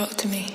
Talk to me.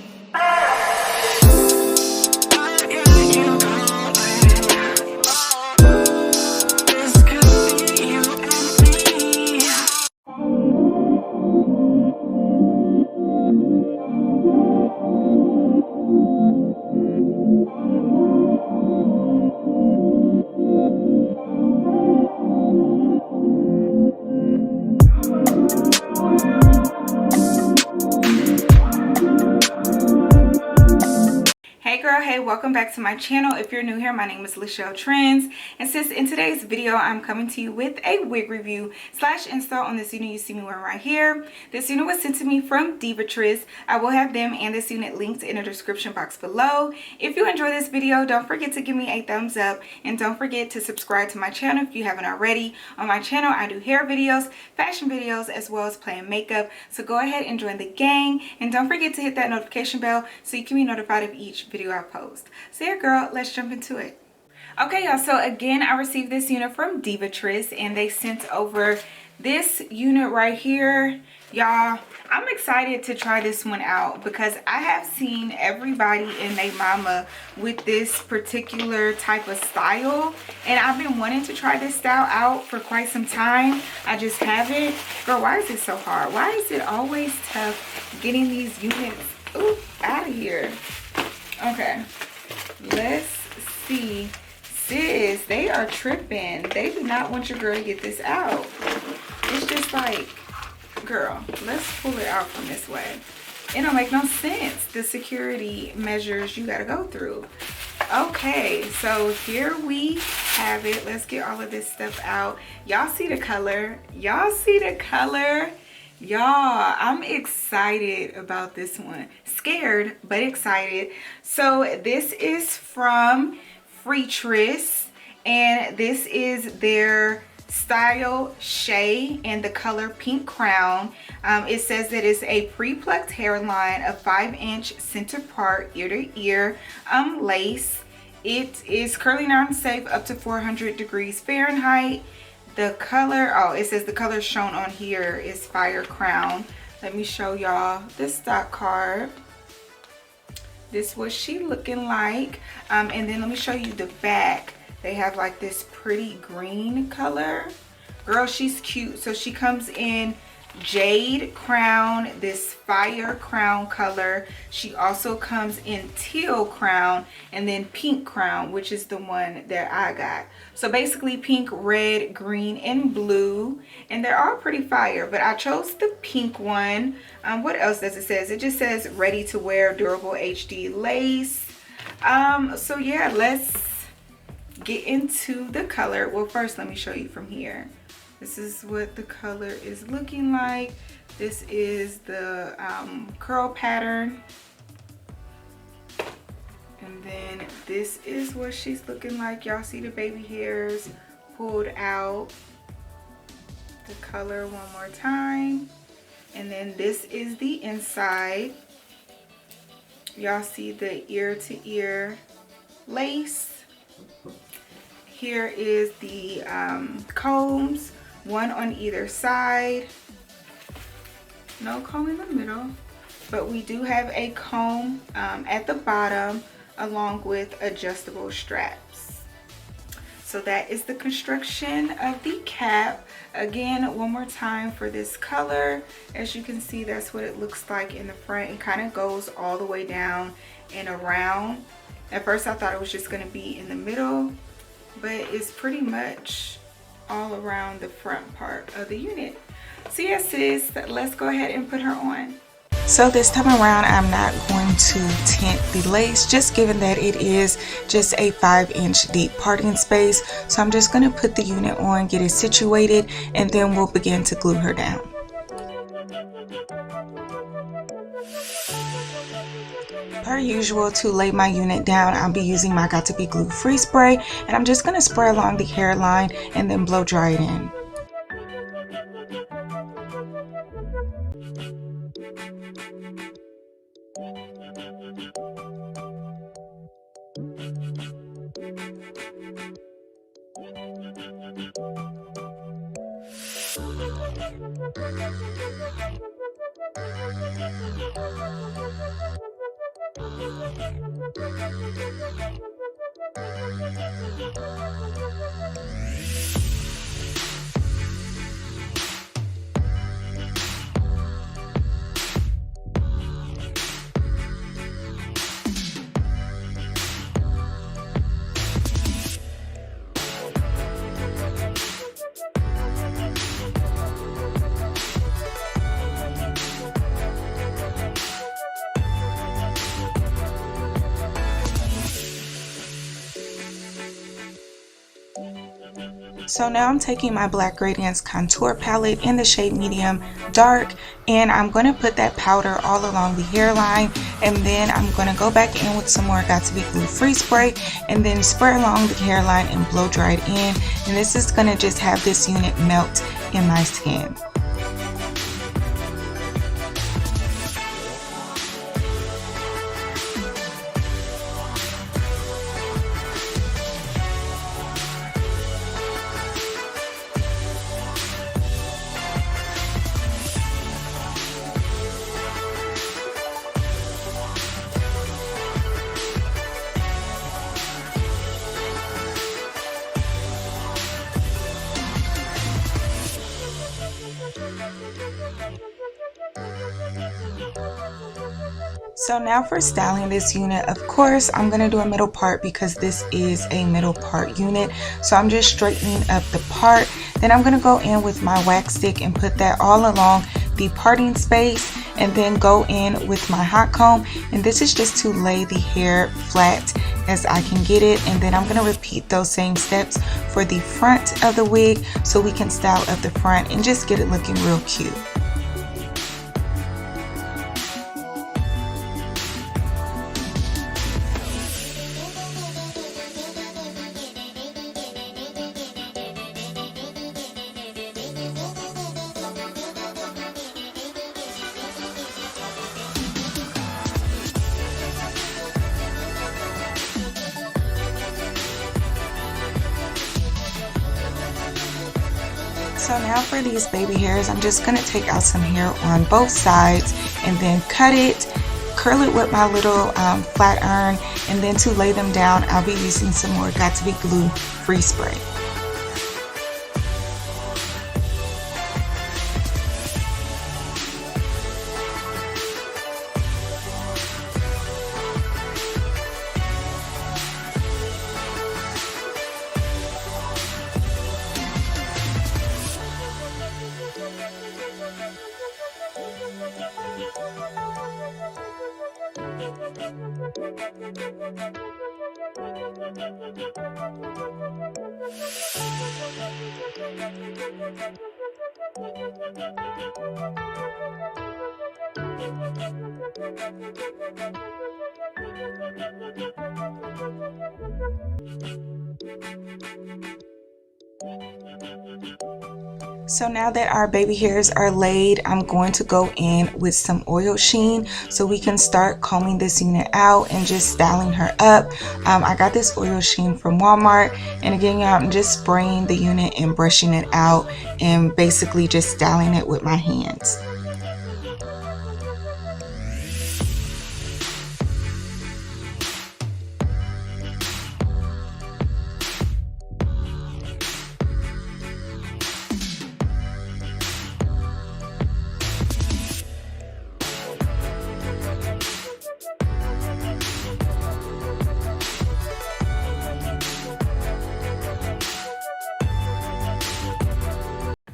Hey girl, hey, welcome back to my channel. If you're new here, my name is lachelletrends, and since in today's video I'm coming to you with a wig review slash install on this unit you see me wearing right here. This unit was sent to me from Divatress. I will have them and this unit linked in the description box below. If you enjoy this video, don't forget to give me a thumbs up, and don't forget to subscribe to my channel if you haven't already. On my channel I do hair videos, fashion videos, as well as playing makeup, so go ahead and join the gang, and don't forget to hit that notification bell so you can be notified of each video I post. So yeah girl, let's jump into it. Okay y'all, so again I received this unit from Divatress and they sent over this unit right here. Y'all, I'm excited to try this one out because I have seen everybody and their mama with this particular type of style, and I've been wanting to try this style out for quite some time. I just haven't. Girl, why is it so hard? Why is it always tough getting these units out of here? Okay, let's see. Sis, they are tripping. They do not want your girl to get this out. It's just like, girl, let's pull it out from this way. It don't make no sense, the security measures you gotta go through. Okay, so here we have it. Let's get all of this stuff out. Y'all see the color? Y'all see the color? Y'all, I'm excited about this one. Scared, but excited. So this is from Freetress, and this is their style Shay and the color Pink Crown. It says that it's a pre-plucked hairline of 5-inch center part ear to ear lace. It is curling down safe up to 400 degrees Fahrenheit. The color, oh, it says the color shown on here is Fire Crown. Let me show y'all the stock card. This was she looking like. And then let me show you the back. They have like this pretty green color. Girl, she's cute. So she comes in jade crown, this fire crown color. She also comes in teal crown, and then pink crown, which is the one that I got. So basically pink, red, green, and blue, and they're all pretty fire, but I chose the pink one. What else does it say? It just says ready to wear, durable HD lace. So yeah, let's get into the color. Well, first let me show you from here. This is what the color is looking like. This is the curl pattern. And then this is what she's looking like. Y'all see the baby hairs pulled out. The color one more time. And then this is the inside. Y'all see the ear to ear lace. Here is the combs. One on either side. No comb in the middle, but we do have a comb at the bottom along with adjustable straps. So that is the construction of the cap. Again, one more time for this color. As you can see, that's what it looks like in the front. It kind of goes all the way down and around. At first I thought it was just going to be in the middle, but it's pretty much all around the front part of the unit. So yes sis, let's go ahead and put her on. So this time around I'm not going to tint the lace, just given that it is just a 5-inch deep parting space. So I'm just going to put the unit on, get it situated, and then we'll begin to glue her down. Per usual, to lay my unit down, I'll be using my Got To Be Glue Free Spray, and I'm just going to spray along the hairline and then blow dry it in. So now I'm taking my Black Radiance contour palette in the shade medium dark, and I'm going to put that powder all along the hairline, and then I'm going to go back in with some more Got To Be Glue Free Spray and then spray along the hairline and blow dry it in. And this is going to just have this unit melt in my skin. So now for styling this unit, of course, I'm going to do a middle part because this is a middle part unit. So I'm just straightening up the part. Then I'm going to go in with my wax stick and put that all along the parting space, and then go in with my hot comb. And this is just to lay the hair flat as I can get it. And then I'm going to repeat those same steps for the front of the wig so we can style up the front and just get it looking real cute. So now for these baby hairs, I'm just going to take out some hair on both sides and then cut it, curl it with my little flat iron, and then to lay them down, I'll be using some more Got To Be Glue Free Spray. So now that our baby hairs are laid, I'm going to go in with some oil sheen so we can start combing this unit out and just styling her up. I got this oil sheen from Walmart, and again, y'all, I'm just spraying the unit and brushing it out and basically just styling it with my hands.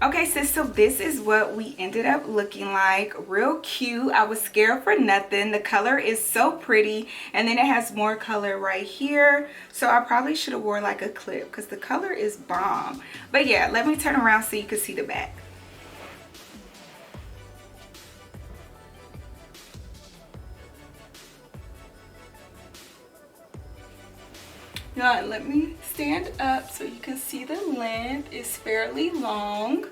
Okay, sis, so this is what we ended up looking like. Real cute. I was scared for nothing. The color is so pretty, and then it has more color right here. So I probably should have wore like a clip because the color is bomb. But yeah, let me turn around so you can see the back. Now, let me stand up so you can see the length. It's fairly long,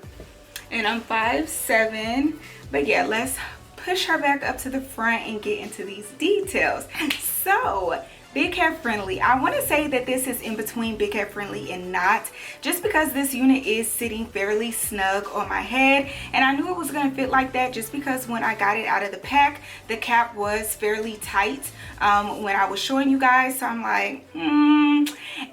and I'm 5'7". But yeah, let's push her back up to the front and get into these details. So big head friendly. I want to say that this is in between big head friendly and not, just because this unit is sitting fairly snug on my head, and I knew it was going to fit like that just because when I got it out of the pack, the cap was fairly tight when I was showing you guys. So I'm like,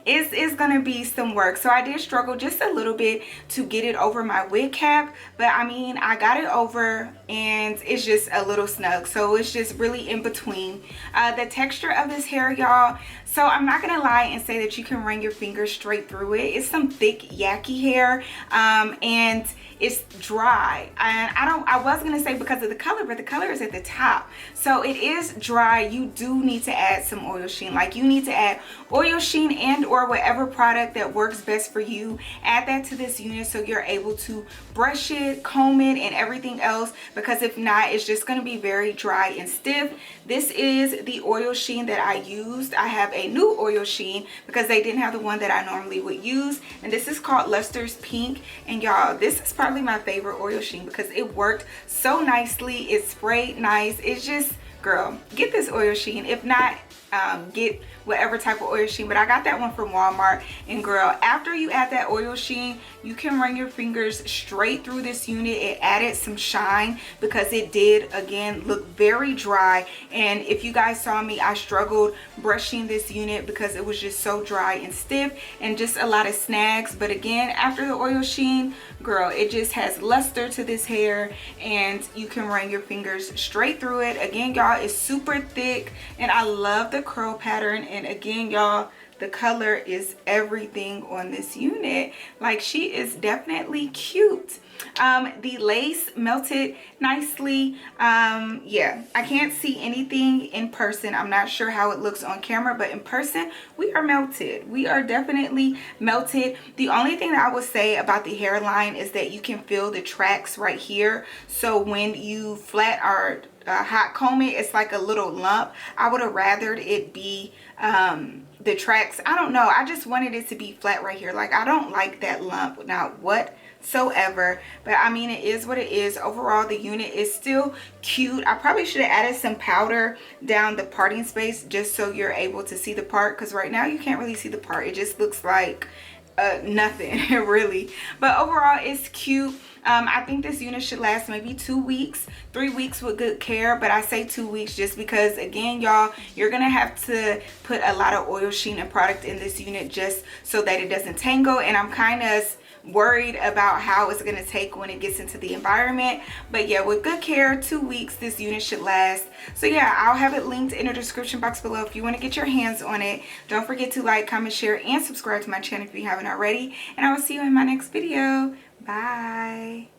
it's gonna be some work. So I did struggle just a little bit to get it over my wig cap, but I mean, I got it over and it's just a little snug. So it's just really in between. The texture of this hair, y'all, so I'm not gonna lie and say that you can run your fingers straight through it. It's some thick yucky hair, and it's dry. And I was gonna say because of the color, but the color is at the top, so it is dry. You do need to add some oil sheen. Like, you need to add oil sheen and or whatever product that works best for you. Add that to this unit so you're able to brush it, comb it, and everything else, because if not, it's just going to be very dry and stiff. This is the oil sheen that I used. I have a new oil sheen because they didn't have the one that I normally would use, and this is called Luster's Pink. And y'all, this is probably my favorite oil sheen because it worked so nicely. It sprayed nice. It's just, girl, get this oil sheen. If not, get whatever type of oil sheen, but I got that one from Walmart. And girl, after you add that oil sheen, you can run your fingers straight through this unit. It added some shine because it did, again, look very dry. And if you guys saw me, I struggled brushing this unit because it was just so dry and stiff and just a lot of snags. But again, after the oil sheen, girl, it just has luster to this hair and you can run your fingers straight through it. Again, y'all, it's super thick and I love the curl pattern. And again, y'all, the color is everything on this unit. Like, she is definitely cute. The lace melted nicely. Yeah, I can't see anything in person. I'm not sure how it looks on camera, but in person, we are melted. We are definitely melted. The only thing that I would say about the hairline is that you can feel the tracks right here. So when you flat or hot comb it, it's like a little lump. I would have rathered it be the tracks. I don't know. I just wanted it to be flat right here. Like, I don't like that lump, not whatsoever. But I mean, it is what it is. Overall, the unit is still cute. I probably should have added some powder down the parting space just so you're able to see the part, because right now you can't really see the part. It just looks like nothing really. But overall, it's cute. I think this unit should last maybe 2 weeks, 3 weeks with good care. But I say 2 weeks just because, again, y'all, you're gonna have to put a lot of oil sheen and product in this unit just so that it doesn't tangle. And I'm kind of worried about how it's going to take when it gets into the environment. But yeah, with good care, 2 weeks this unit should last. So yeah, I'll have it linked in the description box below if you want to get your hands on it. Don't forget to like, comment, share, and subscribe to my channel if you haven't already, and I will see you in my next video. Bye.